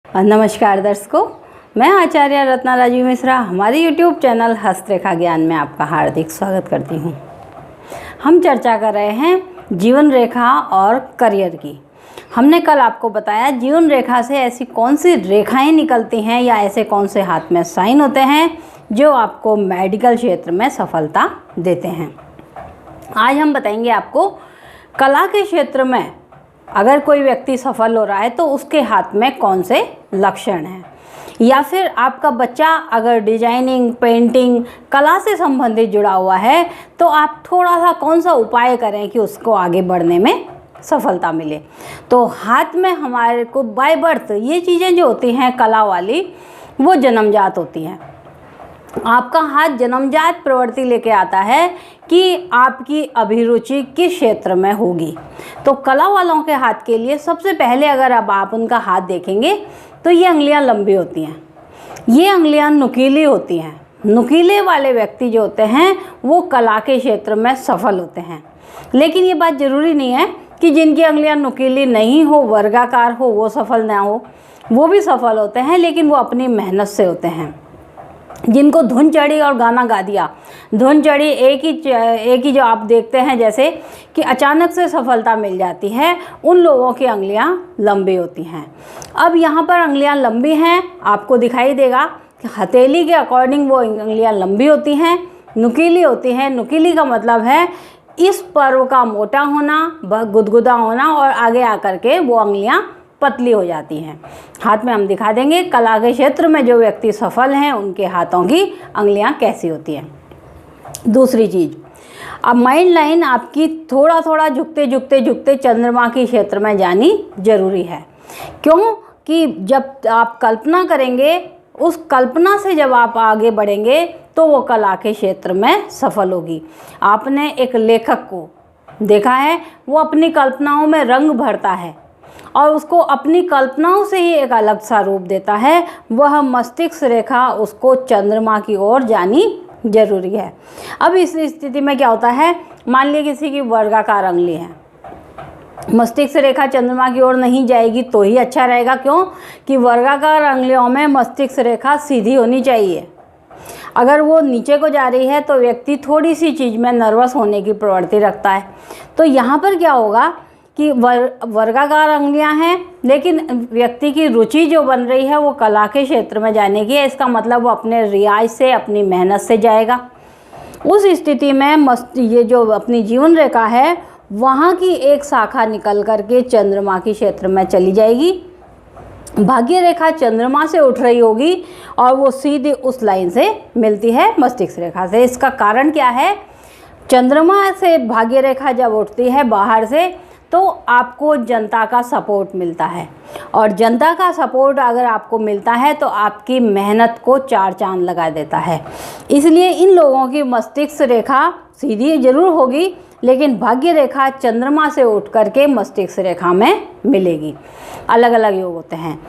नमस्कार दर्शकों, मैं आचार्य रत्ना राजीव मिश्रा हमारे YouTube चैनल हस्तरेखा ज्ञान में आपका हार्दिक स्वागत करती हूँ। हम चर्चा कर रहे हैं जीवन रेखा और करियर की। हमने कल आपको बताया जीवन रेखा से ऐसी कौन सी रेखाएं निकलती हैं या ऐसे कौन से हाथ में साइन होते हैं जो आपको मेडिकल क्षेत्र में सफलता देते हैं। आज हम बताएंगे आपको कला के क्षेत्र में अगर कोई व्यक्ति सफल हो रहा है तो उसके हाथ में कौन से लक्षण हैं, या फिर आपका बच्चा अगर डिजाइनिंग, पेंटिंग, कला से संबंधित जुड़ा हुआ है तो आप थोड़ा सा कौन सा उपाय करें कि उसको आगे बढ़ने में सफलता मिले। तो हाथ में हमारे को बाय बर्थ ये चीज़ें जो होती हैं कला वाली, वो जन्मजात होती हैं। आपका हाथ जन्मजात प्रवृत्ति लेके आता है कि आपकी अभिरुचि किस क्षेत्र में होगी। तो कला वालों के हाथ के लिए सबसे पहले अगर अब आप उनका हाथ देखेंगे तो ये अंगुलियां लंबी होती हैं, ये अंगुलियां नुकीली होती हैं। नुकीले वाले व्यक्ति जो होते हैं वो कला के क्षेत्र में सफल होते हैं। लेकिन ये बात ज़रूरी नहीं है कि जिनकी अंगुलियां नुकीली नहीं हो, वर्गाकार हो, वो सफल ना हो। वो भी सफल होते हैं, लेकिन वो अपनी मेहनत से होते हैं। जिनको धुन चढ़ी और गाना गा दिया, धुन चढ़ी एक ही जो आप देखते हैं जैसे कि अचानक से सफलता मिल जाती है, उन लोगों की अंगुलियां लंबी होती हैं। अब यहाँ पर अंगुलियां लंबी हैं, आपको दिखाई देगा कि हथेली के अकॉर्डिंग वो अंगुलियां लंबी होती हैं, नुकीली होती हैं। नुकीली का मतलब है इस पर्व का मोटा होना, गुदगुदा होना और आगे आकर के वो अंगुलियां पतली हो जाती हैं। हाथ में हम दिखा देंगे कला के क्षेत्र में जो व्यक्ति सफल हैं उनके हाथों की अंगुलियां कैसी होती हैं। दूसरी चीज़, अब माइंड लाइन आपकी थोड़ा थोड़ा झुकते चंद्रमा के क्षेत्र में जानी जरूरी है। क्यों कि जब आप कल्पना करेंगे, उस कल्पना से जब आप आगे बढ़ेंगे तो वो कला के क्षेत्र में सफल होगी। आपने एक लेखक को देखा है, वो अपनी कल्पनाओं में रंग भरता है और उसको अपनी कल्पनाओं से ही एक अलग सा रूप देता है। वह मस्तिष्क रेखा उसको चंद्रमा की ओर जानी जरूरी है। अब इस स्थिति में क्या होता है, मान लीजिए किसी की वर्गाकार अंगुली है, मस्तिष्क रेखा चंद्रमा की ओर नहीं जाएगी तो ही अच्छा रहेगा। क्यों कि वर्गाकार अंगुलियों में मस्तिष्क रेखा सीधी होनी चाहिए। अगर वो नीचे को जा रही है तो व्यक्ति थोड़ी सी चीज़ में नर्वस होने की प्रवृत्ति रखता है। तो यहाँ पर क्या होगा कि वर्गाकार अंगुलियां हैं, लेकिन व्यक्ति की रुचि जो बन रही है वो कला के क्षेत्र में जाने की है। इसका मतलब वो अपने रियाज से, अपनी मेहनत से जाएगा। उस स्थिति में ये जो अपनी जीवन रेखा है वहाँ की एक शाखा निकल करके चंद्रमा के क्षेत्र में चली जाएगी। भाग्य रेखा चंद्रमा से उठ रही होगी और वो सीधी उस लाइन से मिलती है मस्तिष्क रेखा से। इसका कारण क्या है, चंद्रमा से भाग्य रेखा जब उठती है बाहर से तो आपको जनता का सपोर्ट मिलता है, और जनता का सपोर्ट अगर आपको मिलता है तो आपकी मेहनत को चार चांद लगा देता है। इसलिए इन लोगों की मस्तिष्क रेखा सीधी जरूर होगी, लेकिन भाग्य रेखा चंद्रमा से उठ करके मस्तिष्क रेखा में मिलेगी। अलग अलग योग होते हैं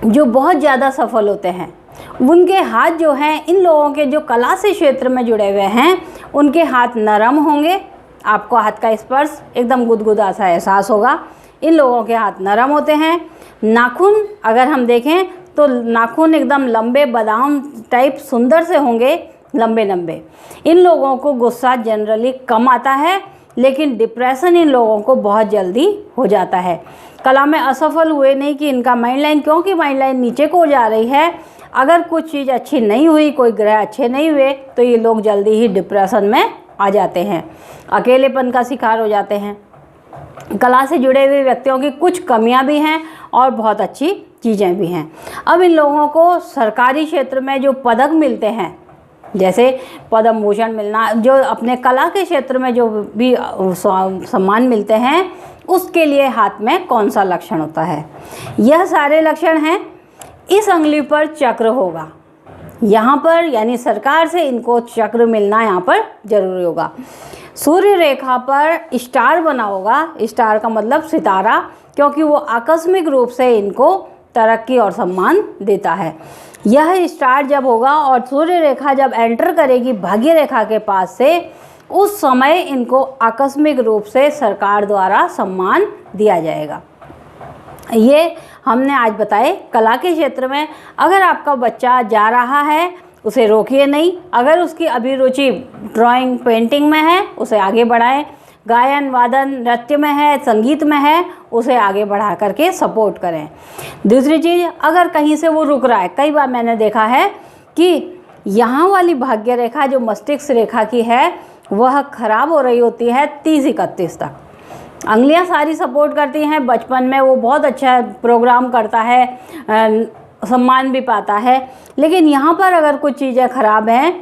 जो बहुत ज़्यादा सफल होते हैं, उनके हाथ जो हैं, इन लोगों के जो कला से क्षेत्र में जुड़े हुए हैं उनके हाथ नरम होंगे। आपको हाथ का स्पर्श एकदम गुदगुदा सा एहसास होगा। इन लोगों के हाथ नरम होते हैं। नाखून अगर हम देखें तो नाखून एकदम लंबे बादाम टाइप सुंदर से होंगे, लंबे लंबे। इन लोगों को गुस्सा जनरली कम आता है, लेकिन डिप्रेशन इन लोगों को बहुत जल्दी हो जाता है। कला में असफल हुए नहीं कि इनका माइंड लाइन, क्योंकि माइंड लाइन नीचे को जा रही है, अगर कुछ चीज़ अच्छी नहीं हुई, कोई ग्रह अच्छे नहीं हुए तो ये लोग जल्दी ही डिप्रेशन में आ जाते हैं, अकेलेपन का शिकार हो जाते हैं। कला से जुड़े हुए व्यक्तियों की कुछ कमियां भी हैं और बहुत अच्छी चीज़ें भी हैं। अब इन लोगों को सरकारी क्षेत्र में जो पदक मिलते हैं, जैसे पद्म भूषण मिलना, जो अपने कला के क्षेत्र में जो भी सम्मान मिलते हैं, उसके लिए हाथ में कौन सा लक्षण होता है, यह सारे लक्षण हैं। इस अंगुली पर चक्र होगा, यहाँ पर यानी सरकार से इनको चक्र मिलना यहाँ पर जरूरी होगा। सूर्य रेखा पर स्टार बना होगा, स्टार का मतलब सितारा, क्योंकि वो आकस्मिक रूप से इनको तरक्की और सम्मान देता है। यह स्टार जब होगा और सूर्य रेखा जब एंटर करेगी भाग्य रेखा के पास से, उस समय इनको आकस्मिक रूप से सरकार द्वारा सम्मान दिया जाएगा। ये हमने आज बताए कला के क्षेत्र में। अगर आपका बच्चा जा रहा है उसे रोकिए नहीं। अगर उसकी अभिरुचि ड्राइंग पेंटिंग में है उसे आगे बढ़ाएं। गायन वादन नृत्य में है, संगीत में है, उसे आगे बढ़ा करके सपोर्ट करें। दूसरी चीज़, अगर कहीं से वो रुक रहा है, कई बार मैंने देखा है कि यहाँ वाली भाग्य रेखा जो मस्तिष्क रेखा की है वह खराब हो रही होती है 30-31 तक। अंगुलियाँ सारी सपोर्ट करती हैं, बचपन में वो बहुत अच्छा प्रोग्राम करता है, सम्मान भी पाता है, लेकिन यहाँ पर अगर कुछ चीज़ें ख़राब हैं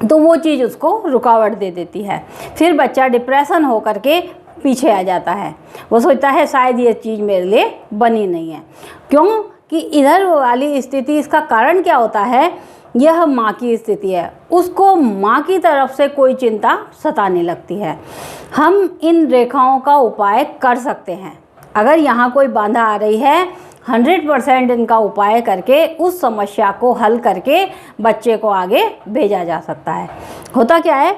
तो वो चीज़ उसको रुकावट दे देती है। फिर बच्चा डिप्रेशन हो करके पीछे आ जाता है। वो सोचता है शायद ये चीज़ मेरे लिए बनी नहीं है। क्यों कि इधर वाली स्थिति, इसका कारण क्या होता है, यह माँ की स्थिति है। उसको माँ की तरफ से कोई चिंता सताने लगती है। हम इन रेखाओं का उपाय कर सकते हैं। अगर यहाँ कोई बाधा आ रही है, 100% इनका उपाय करके उस समस्या को हल करके बच्चे को आगे भेजा जा सकता है। होता क्या है,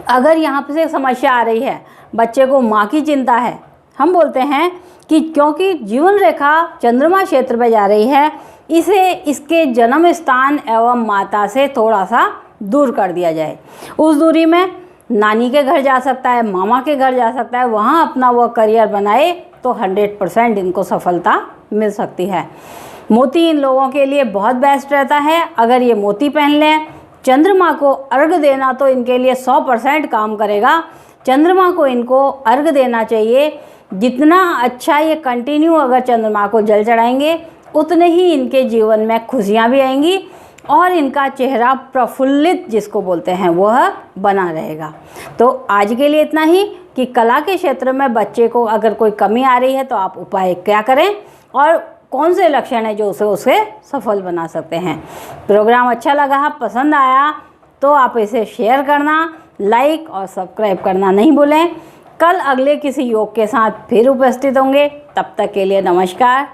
अगर यहाँ से समस्या आ रही है, बच्चे को माँ की चिंता है, हम बोलते हैं कि क्योंकि जीवन रेखा चंद्रमा क्षेत्र में जा रही है, इसे इसके जन्म स्थान एवं माता से थोड़ा सा दूर कर दिया जाए। उस दूरी में नानी के घर जा सकता है, मामा के घर जा सकता है, वहाँ अपना वो करियर बनाए तो 100% इनको सफलता मिल सकती है। मोती इन लोगों के लिए बहुत बेस्ट रहता है। अगर ये मोती पहन लें, चंद्रमा को अर्घ देना तो इनके लिए 100% काम करेगा। चंद्रमा को इनको अर्घ देना चाहिए। जितना अच्छा ये कंटिन्यू अगर चंद्रमा को जल चढ़ाएंगे, उतने ही इनके जीवन में खुशियाँ भी आएंगी और इनका चेहरा प्रफुल्लित जिसको बोलते हैं वह बना रहेगा। तो आज के लिए इतना ही कि कला के क्षेत्र में बच्चे को अगर कोई कमी आ रही है तो आप उपाय क्या करें और कौन से लक्षण है जो उसे सफल बना सकते हैं। प्रोग्राम अच्छा लगा, पसंद आया तो आप इसे शेयर करना, लाइक और सब्सक्राइब करना नहीं भूलें। कल अगले किसी योग के साथ फिर उपस्थित होंगे। तब तक के लिए नमस्कार।